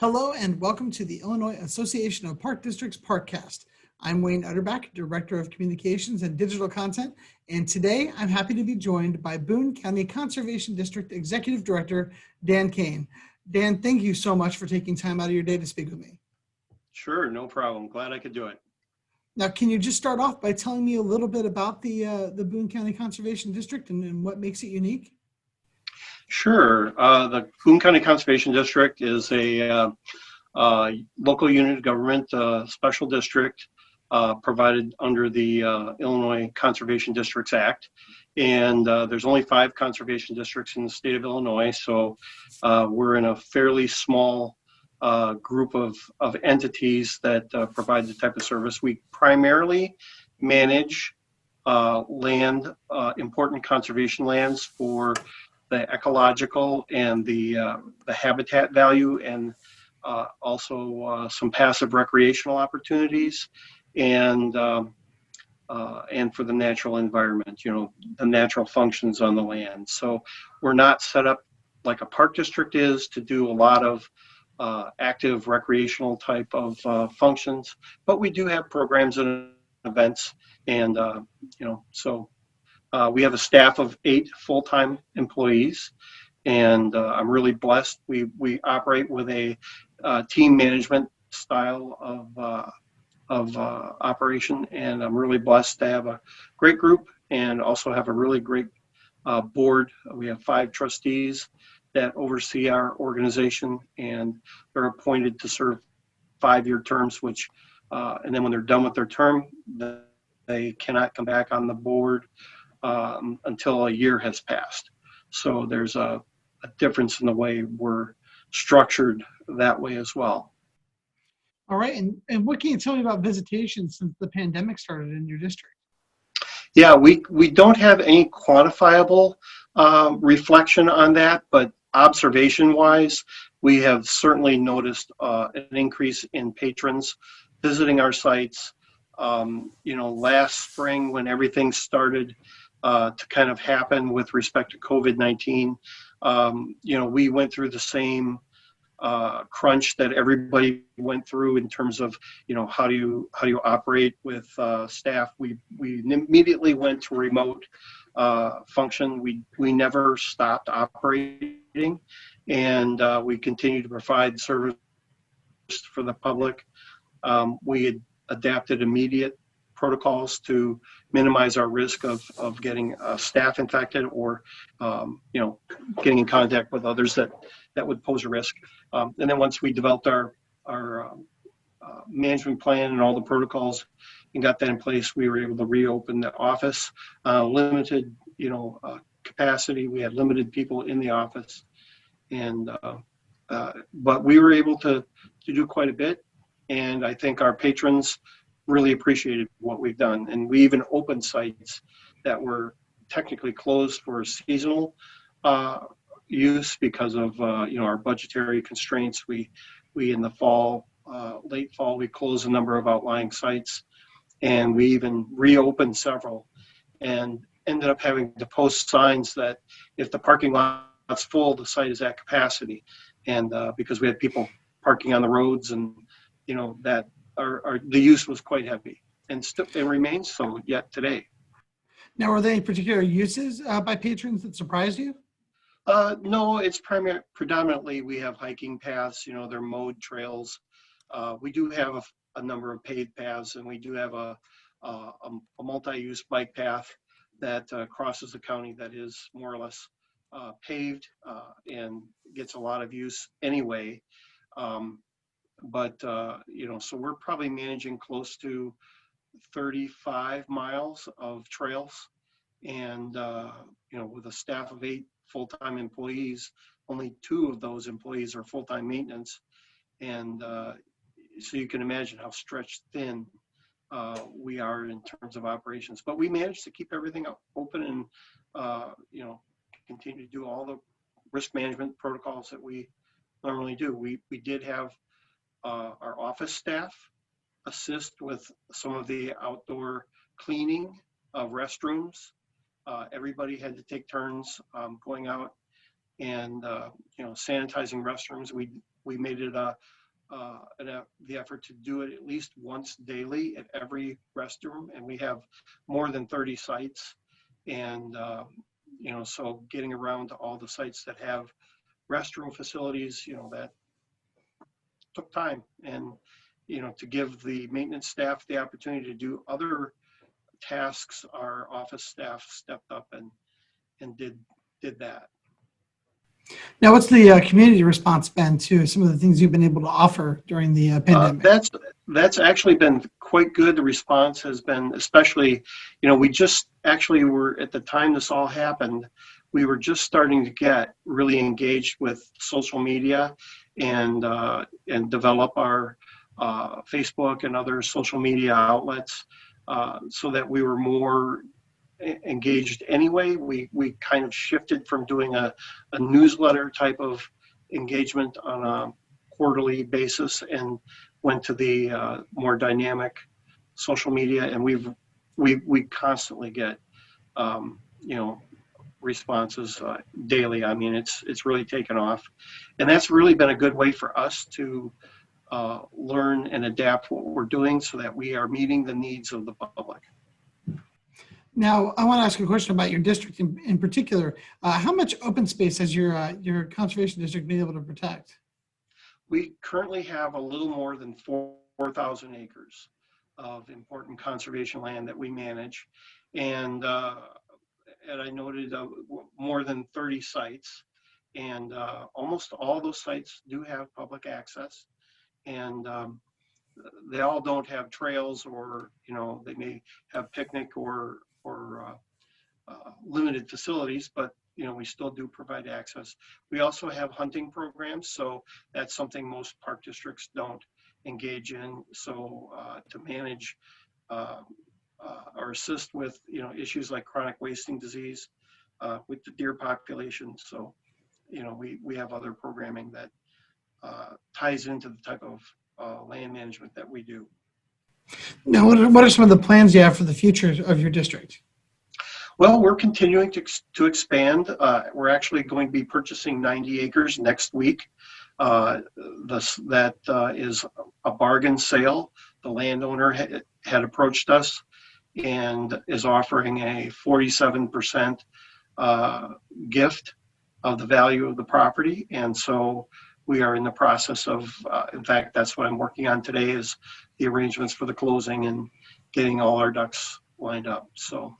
Hello and welcome to the Illinois Association of Park Districts Parkcast. I'm Wayne Utterback, Director of Communications and Digital Content, and today I'm happy to be joined by Boone County Conservation District Executive Director, Dan Kane. Dan, thank you so much for taking time out of your day to speak with me. Sure, no problem. Glad I could do it. Now, can you just start off by telling me a little bit about the Boone County Conservation District and what makes it unique? Sure. The Boone County Conservation District is a local unit of government, special district provided under the Illinois Conservation Districts Act. And there's only 5 conservation districts in the state of Illinois, so we're in a fairly small group of entities that provide the type of service. We primarily manage land, important conservation lands for the ecological and the habitat value, and also some passive recreational opportunities, and for the natural environment, the natural functions on the land. So we're not set up like a park district is to do a lot of active recreational type of functions, but we do have programs and events, and so we have a staff of 8 full-time employees, and I'm really blessed. We operate with a team management style of operation, and I'm really blessed to have a great group and also have a really great board. We have 5 trustees that oversee our organization, and they're appointed to serve 5-year terms, which and then when they're done with their term, they cannot come back on the board until a year has passed. So there's a difference in the way we're structured that way as well. All right, and what can you tell me about visitation since the pandemic started in your district? Yeah, we don't have any quantifiable reflection on that, but observation-wise, we have certainly noticed an increase in patrons visiting our sites. Last spring when everything started to kind of happen with respect to COVID-19, we went through the same crunch that everybody went through in terms of, how do you operate with staff. We immediately went to remote function. We never stopped operating, and we continue to provide service for the public. We had adapted immediate protocols to minimize our risk of getting staff infected or getting in contact with others that would pose a risk. And then once we developed our management plan and all the protocols and got that in place, we were able to reopen the office. Limited capacity. We had limited people in the office, and but we were able to do quite a bit, and I think our patrons really appreciated what we've done. And we even opened sites that were technically closed for seasonal use because of our budgetary constraints. We in the fall, late fall, we closed a number of outlying sites, and we even reopened several, and ended up having to post signs that if the parking lot's full, the site is at capacity, and because we had people parking on the roads, and that the use was quite heavy, and still it remains so yet today. Now, are there any particular uses by patrons that surprised you? No, it's predominantly we have hiking paths. They're mowed trails. We do have a number of paved paths, and we do have a multi-use bike path that crosses the county that is more or less paved and gets a lot of use anyway. But so we're probably managing close to 35 miles of trails, and with a staff of 8 full-time employees, only 2 of those employees are full-time maintenance, and so you can imagine how stretched thin we are in terms of operations. But we managed to keep everything open, and continue to do all the risk management protocols that we normally do. We did have our office staff assist with some of the outdoor cleaning of restrooms. Everybody had to take turns going out and sanitizing restrooms. We made it the effort to do it at least once daily at every restroom, and we have more than 30 sites. And so getting around to all the sites that have restroom facilities, that took time. And to give the maintenance staff the opportunity to do other tasks, our office staff stepped up and did that. Now, what's the community response been to some of the things you've been able to offer during the pandemic? That's actually been quite good. The response has been, especially, we just actually were, at the time this all happened, we were just starting to get really engaged with social media and develop our Facebook and other social media outlets, so that we were more engaged anyway. We kind of shifted from doing a newsletter type of engagement on a quarterly basis and went to the more dynamic social media, and we constantly get responses daily. I mean, it's really taken off, and that's really been a good way for us to learn and adapt what we're doing so that we are meeting the needs of the public. Now, I want to ask you a question about your district in particular. How much open space has your conservation district been able to protect? We currently have a little more than 4,000 acres of important conservation land that we manage, and I noted more than 30 sites, and almost all those sites do have public access, and they all don't have trails, or they may have picnic or limited facilities, but we still do provide access. We also have hunting programs, so that's something most park districts don't engage in. So to manage or assist with issues like chronic wasting disease with the deer population. So we have other programming that ties into the type of land management that we do. Now, what are some of the plans you have for the future of your district? Well, we're continuing to expand. We're actually going to be purchasing 90 acres next week. That is a bargain sale. The landowner had approached us and is offering a 47% gift of the value of the property. And so we are in the process of, in fact, that's what I'm working on today, is the arrangements for the closing and getting all our ducks lined up. So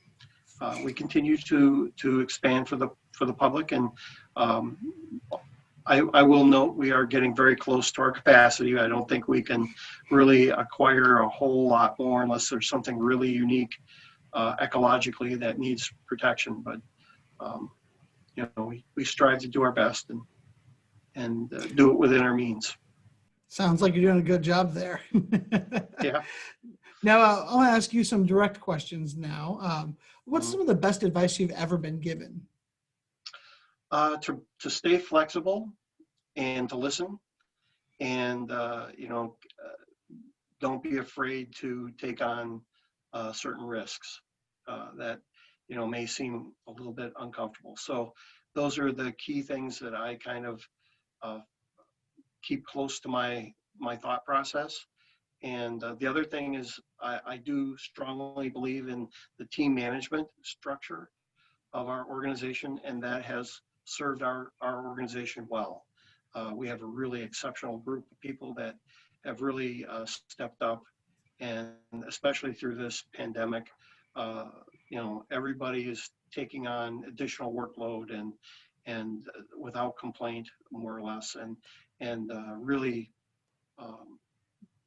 we continue to expand for the public, and I will note we are getting very close to our capacity. I don't think we can really acquire a whole lot more unless there's something really unique ecologically that needs protection. But we strive to do our best and do it within our means. Sounds like you're doing a good job there. Yeah. Now, I want to ask you some direct questions now. What's some of the best advice you've ever been given? To stay flexible and to listen, and don't be afraid to take on certain risks that may seem a little bit uncomfortable. So those are the key things that I kind of keep close to my thought process. And the other thing is I do strongly believe in the team management structure of our organization, and that has served our organization well. We have a really exceptional group of people that have really stepped up, and especially through this pandemic, everybody is taking on additional workload and without complaint, more or less, and really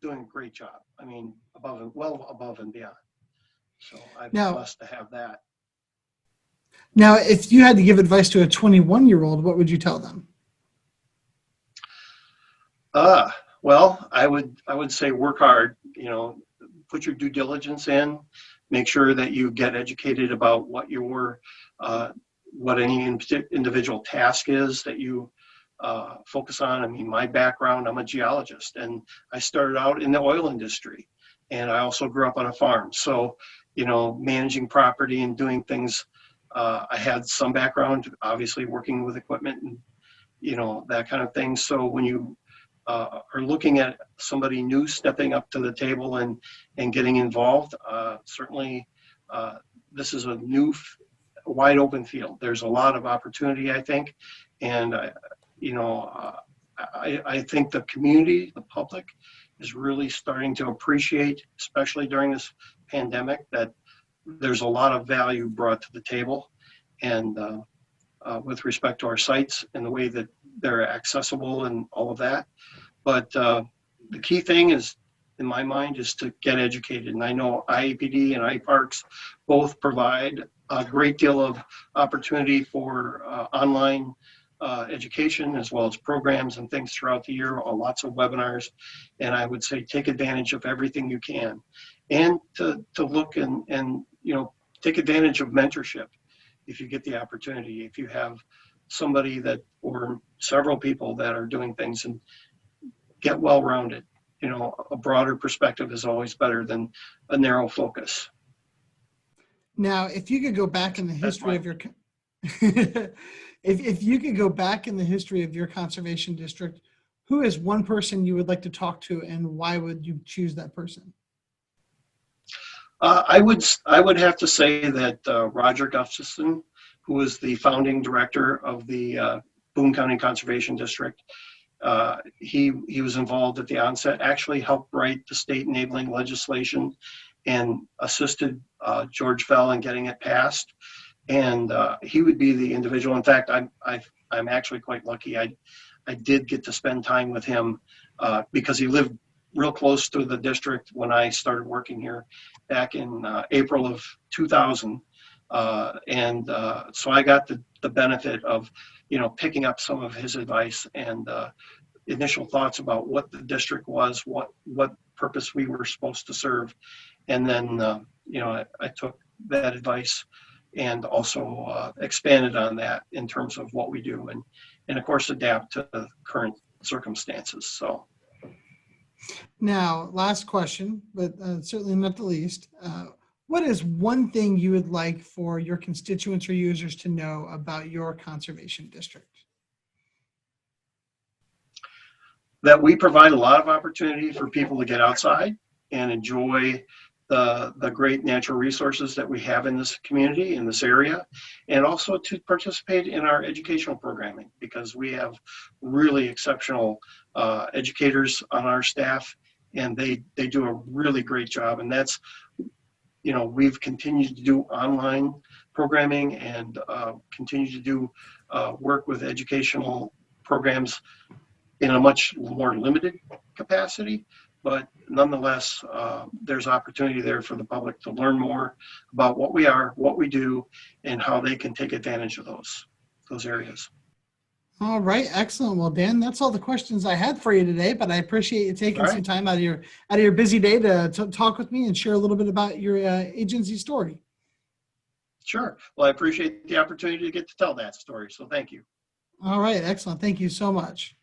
doing a great job. I mean, well above and beyond. So I'm blessed to have that. Now, if you had to give advice to a 21-year-old, what would you tell them? Well, I would say work hard. Put your due diligence in. Make sure that you get educated about what any individual task is that you focus on. I mean, my background, I'm a geologist, and I started out in the oil industry, and I also grew up on a farm. So, managing property and doing things I had some background, obviously, working with equipment and, that kind of thing. So when you are looking at somebody new stepping up to the table and getting involved, certainly this is a new, wide open field. There's a lot of opportunity, I think. And, I think the community, the public, is really starting to appreciate, especially during this pandemic, that there's a lot of value brought to the table. And with respect to our sites and the way that they're accessible and all of that. But the key thing is, in my mind, is to get educated. And I know IAPD and iParks both provide a great deal of opportunity for online education, as well as programs and things throughout the year, lots of webinars. And I would say take advantage of everything you can, and to look and take advantage of mentorship if you get the opportunity. If you have somebody that, or several people that are doing things, and get well-rounded. A broader perspective is always better than a narrow focus. Now, if you could go back in the history of your, if you could go back in the history of your conservation district, who is one person you would like to talk to, and why would you choose that person? I would have to say that Roger Gustafson, who was the founding director of the Boone County Conservation District, he was involved at the onset, actually helped write the state enabling legislation and assisted George Fell in getting it passed. And he would be the individual. In fact, I'm actually quite lucky. I did get to spend time with him because he lived real close to the district when I started working here back in April of 2000. So I got the benefit of, picking up some of his advice and initial thoughts about what the district was, what purpose we were supposed to serve. And then, I took that advice and also expanded on that in terms of what we do, and of course adapt to the current circumstances. So now, last question, but certainly not the least, what is one thing you would like for your constituents or users to know about your conservation district? That we provide a lot of opportunity for people to get outside and enjoy the great natural resources that we have in this community, in this area, and also to participate in our educational programming, because we have really exceptional educators on our staff, and they do a really great job. And that's, we've continued to do online programming and continue to do work with educational programs in a much more limited capacity, but nonetheless, there's opportunity there for the public to learn more about what we are, what we do, and how they can take advantage of those areas. All right, excellent. Well, Dan, that's all the questions I had for you today, but I appreciate you taking some time out of your busy day to talk with me and share a little bit about your agency story. Sure. Well, I appreciate the opportunity to get to tell that story, so thank you. All right, excellent. Thank you so much.